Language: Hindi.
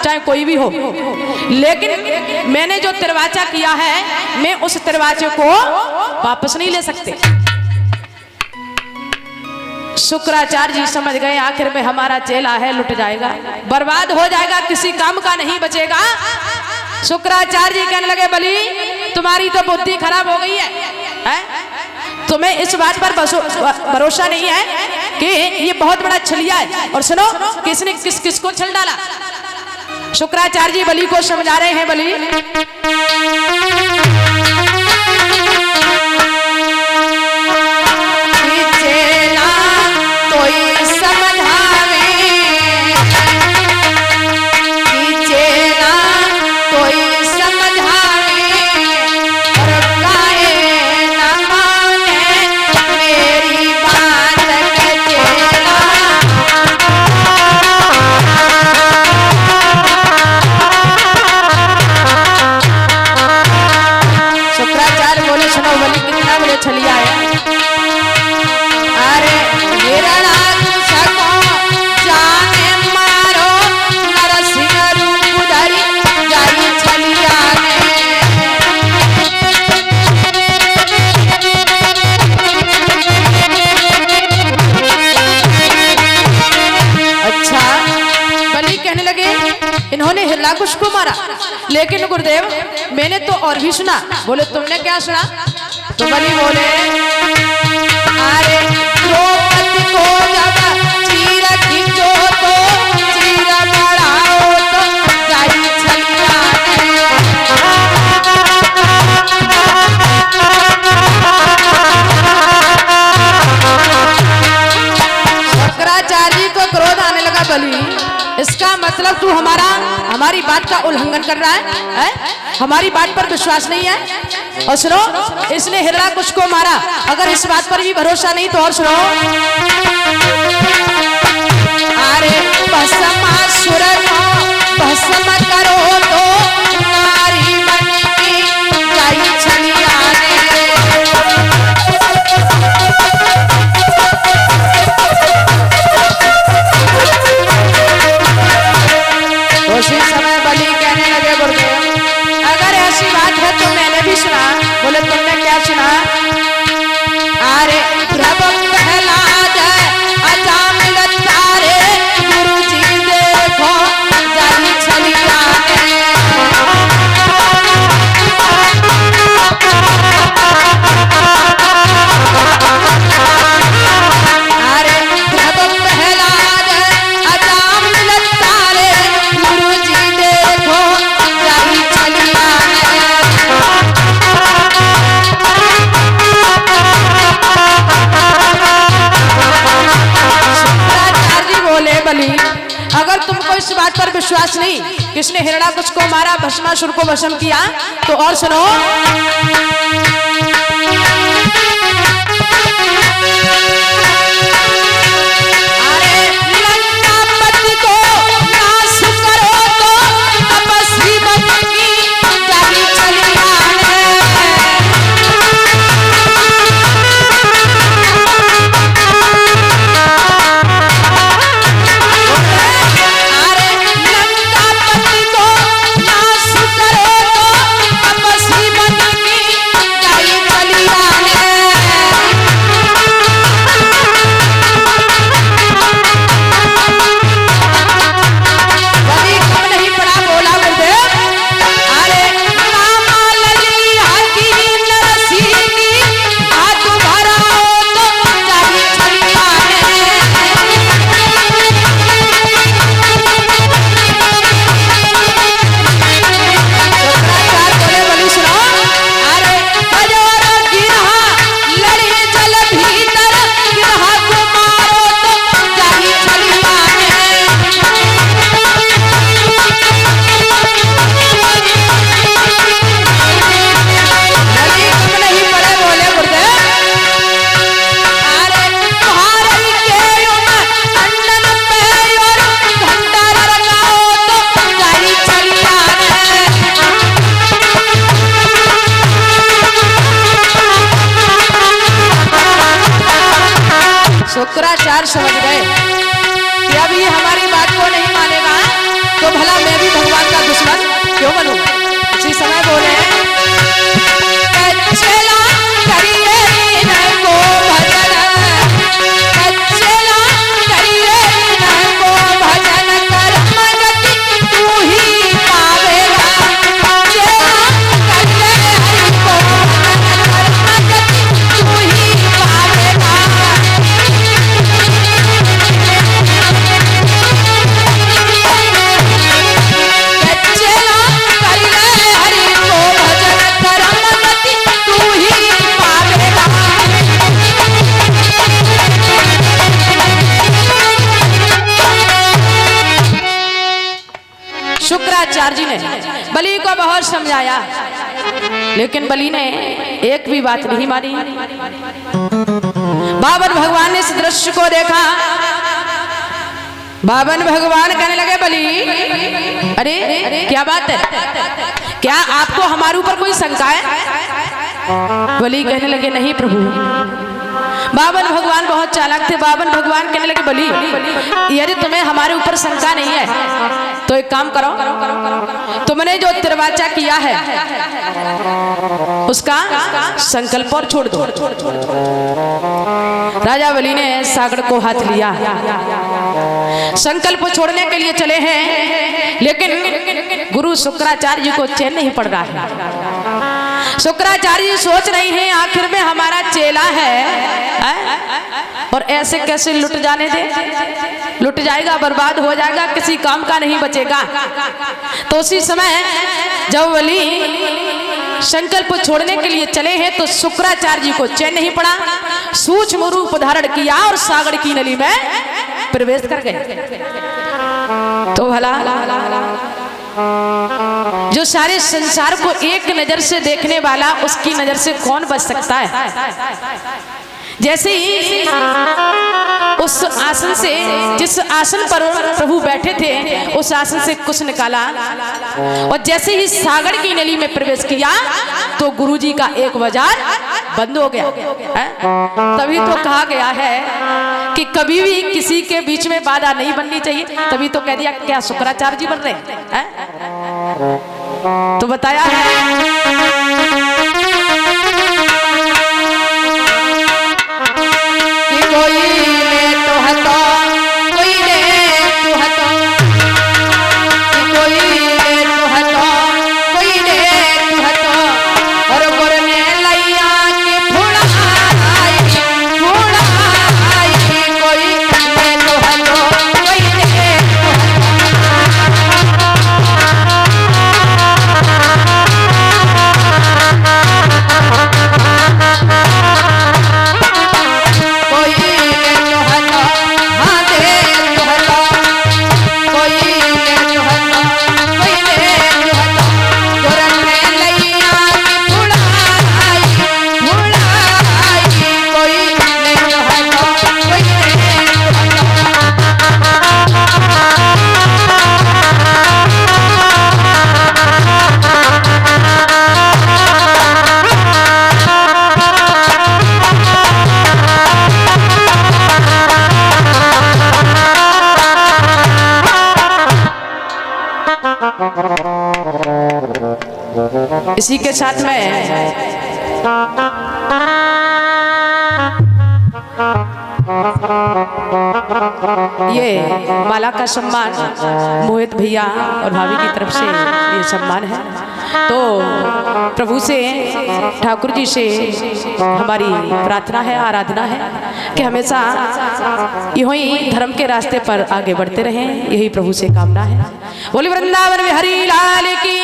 चाहे कोई भी हो, लेकिन मैंने जो तिरवाचा किया है मैं उस तिरवाचे को वापस नहीं ले सकते। शुक्राचार्य जी समझ गए आखिर में हमारा चेला है लुट जाएगा, बर्बाद हो जाएगा, किसी काम का नहीं बचेगा। शुक्राचार्य जी कहने लगे बलि तुम्हारी तो बुद्धि खराब हो गई है? तुम्हें इस बात पर भरोसा नहीं है कि ये बहुत बड़ा छलिया है, और सुनो किसने किस किस को छल डाला। शुक्राचार्य जी बलि को समझा रहे हैं, बलि छलिया है। अरे जाने मारो नरसिंह रूप धरी जाई छलिया अच्छा बलि कहने लगे इन्होंने हिरणाकुश को मारा, लेकिन गुरुदेव मैंने तो और भी सुना। बोले तुमने क्या सुना? तो बलि बोले अरे द्रौपदी को जब चीर खींचो तो चीर बढ़ाओ तो जाई छलिया शंकराचार्य को क्रोध आने लगा। बलि इसका मतलब तू हमारी बात का उल्लंघन कर रहा है? हमारी बात पर विश्वास नहीं है? और सुनो इसने हिरणाकुश को मारा, अगर इस बात पर भी भरोसा नहीं तो और सुनो अरे भस्मासुर को भस्म करो तो नारी बनती जाई छलिया उसी समय बलि कहने लगे गुरुदेव अगर ऐसी बात है तो मैंने भी सुना। बोले तुमने क्या सुना? अरे प्रभु प्रहलाद अजामिल तारे गुरुजी देखो जाई छलिया अरे प्रभु प्रहलाद अजामिल तारे गुरुजी देखो जाई छलिया बलि अगर तुमको इस बात पर विश्वास नहीं किसने हिरणाकुश को मारा, भस्मासुर को भस्म किया, तो और सुनो शुक्राचार्य जी ने बलि को बहुत समझाया, लेकिन बलि ने एक भी बात नहीं मानी। बावन भगवान ने इस दृश्य को देखा। बावन भगवान कहने लगे बलि, अरे क्या बात है, क्या आपको हमारे ऊपर कोई शंका है? बलि कहने लगे नहीं प्रभु। बावन भगवान बहुत चालाक थे। बावन भगवान कहने लगे बलि, यदि तुम्हें हमारे ऊपर शंका नहीं है तो एक काम करो, तुमने जो तिरवाचा किया है उसका संकल्प और छोड़ दो। राजा बलि ने सागर को हाथ लिया, संकल्प छोड़ने के लिए चले हैं, लेकिन गुरु शुक्राचार्य जी को चैन नहीं पड़ रहा है। शुक्राचार्य जी सोच रही हैं आखिर में हमारा चेला है और ऐसे कैसे लुट जाने दे, लुट जाएगा, बर्बाद हो जाएगा, किसी काम का नहीं बचेगा। तो उसी समय जब बलि संकल्प छोड़ने के लिए चले हैं तो शुक्राचार्य जी को चैन नहीं पड़ा। सूक्ष्म रूप धारण किया और सागर की नली में प्रवेश कर गए। तो भला जो सारे संसार को एक नजर से देखने वाला, उसकी नजर से कौन बच सकता है? जैसे ही उस आसन से, जिस आसन पर प्रभु बैठे थे, उस आसन से कुछ निकाला और जैसे ही सागर की नली में प्रवेश किया तो गुरुजी का एक बाजार बंद हो गया है? तभी तो कहा गया है कि कभी भी किसी के बीच में बाधा नहीं बननी चाहिए। तभी तो कह दिया क्या शुक्राचार्य जी बन रहे हैं? तो बताया है इसी के साथ में ये माला का सम्मान मोहित भैया और भाभी की तरफ से ये सम्मान है। तो प्रभु से, ठाकुर जी से हमारी प्रार्थना है, आराधना है कि हमेशा यूं ही धर्म के रास्ते पर आगे बढ़ते रहें, यही प्रभु से कामना है। बोली वृंदावन में हरि लाल की।